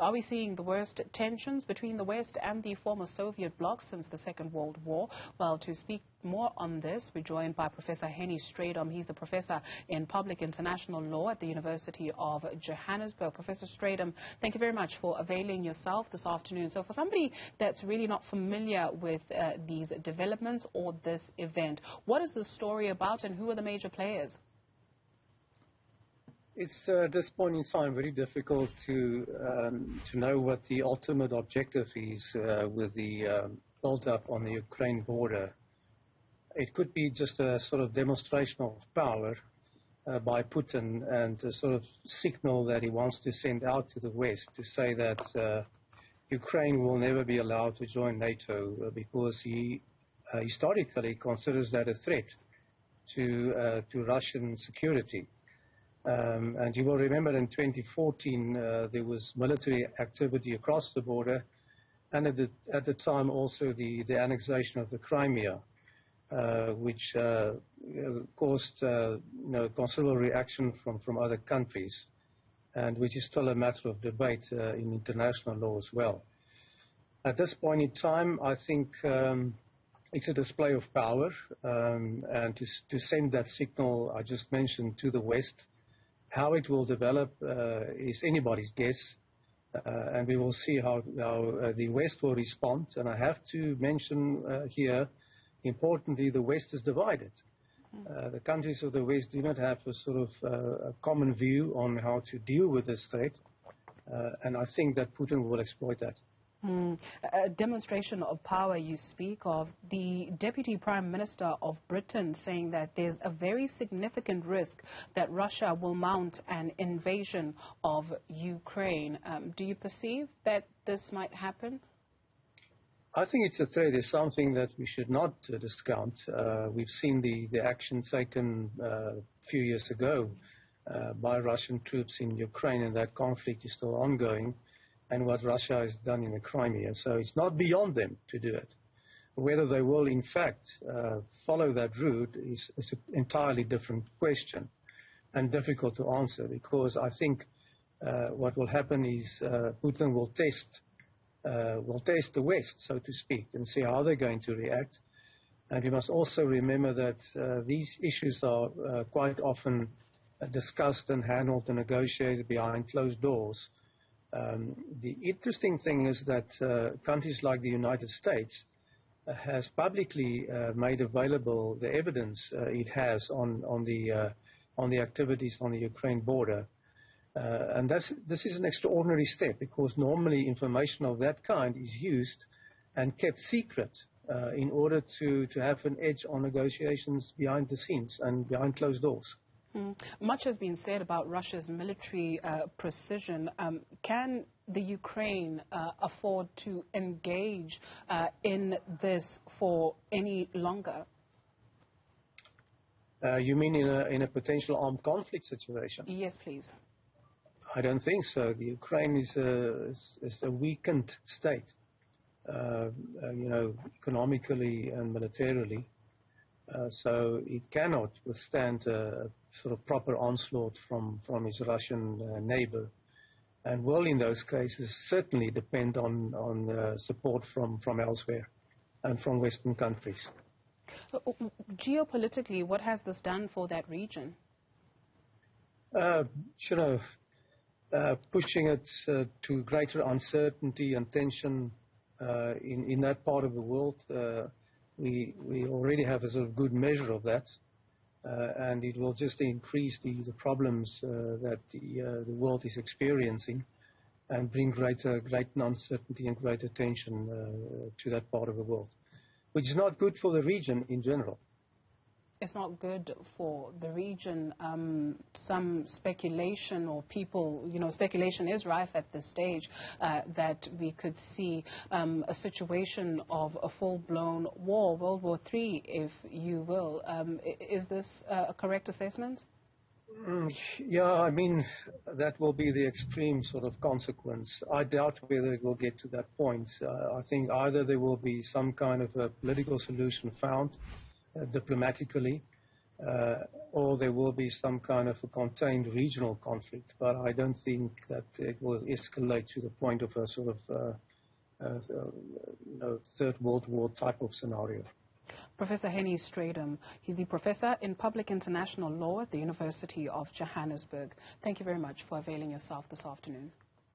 Are we seeing the worst tensions between the West and the former Soviet bloc since the Second World War? Well, to speak more on this, we're joined by Professor Hennie Strydom. He's the professor in public international law at the University of Johannesburg. Professor Strydom, thank you very much for availing yourself this afternoon. So for somebody that's really not familiar with these developments or this event, what is the story about and who are the major players? It's at this point in time very difficult to know what the ultimate objective is with the build-up on the Ukraine border. It could be just a sort of demonstration of power by Putin and a sort of signal that he wants to send out to the West to say that Ukraine will never be allowed to join NATO because he historically considers that a threat to Russian security. And you will remember in 2014 there was military activity across the border, and at the time also the annexation of the Crimea, which caused considerable reaction from other countries, and which is still a matter of debate in international law as well. At this point in time, I think it's a display of power, and to send that signal I just mentioned to the West. How it will develop is anybody's guess, and we will see how the West will respond. And I have to mention here, importantly, the West is divided. The countries of the West do not have a sort of a common view on how to deal with this threat, and I think that Putin will exploit that. A demonstration of power you speak of, the Deputy Prime Minister of Britain saying that there's a very significant risk that Russia will mount an invasion of Ukraine. Do you perceive that this might happen? I think it's a threat. It's something that we should not discount. We've seen the action taken a few years ago by Russian troops in Ukraine, and that conflict is still ongoing, and what Russia has done in the Crimea. So it's not beyond them to do it. Whether they will, in fact, follow that route is an entirely different question and difficult to answer, because I think what will happen is Putin will test the West, so to speak, and see how they're going to react. And we must also remember that these issues are quite often discussed and handled and negotiated behind closed doors. The interesting thing is that countries like the United States has publicly made available the evidence it has on the activities on the Ukraine border, and this is an extraordinary step, because normally information of that kind is used and kept secret in order to have an edge on negotiations behind the scenes and behind closed doors. Much has been said about Russia's military precision. Can the Ukraine afford to engage in this for any longer? You mean in a potential armed conflict situation? Yes, please. I don't think so. The Ukraine is a weakened state, economically and militarily. So it cannot withstand a sort of proper onslaught from its Russian neighbor, and will in those cases certainly depend on support from elsewhere and from Western countries. Geopolitically, what has this done for that region? Pushing it to greater uncertainty and tension in that part of the world. We already have a sort of good measure of that, and it will just increase the problems that the world is experiencing, and bring greater uncertainty and greater tension to that part of the world, which is not good for the region in general. It's not good for the region. Some speculation, or people, speculation is rife at this stage that we could see a situation of a full-blown war, World War III, if you will. Is this a correct assessment? Yeah, I mean, that will be the extreme sort of consequence. I doubt whether it will get to that point. I think either there will be some kind of a political solution found diplomatically, or there will be some kind of a contained regional conflict. But I don't think that it will escalate to the point of a sort of Third World War type of scenario. Professor Hennie Strydom, he's the Professor in Public International Law at the University of Johannesburg. Thank you very much for availing yourself this afternoon.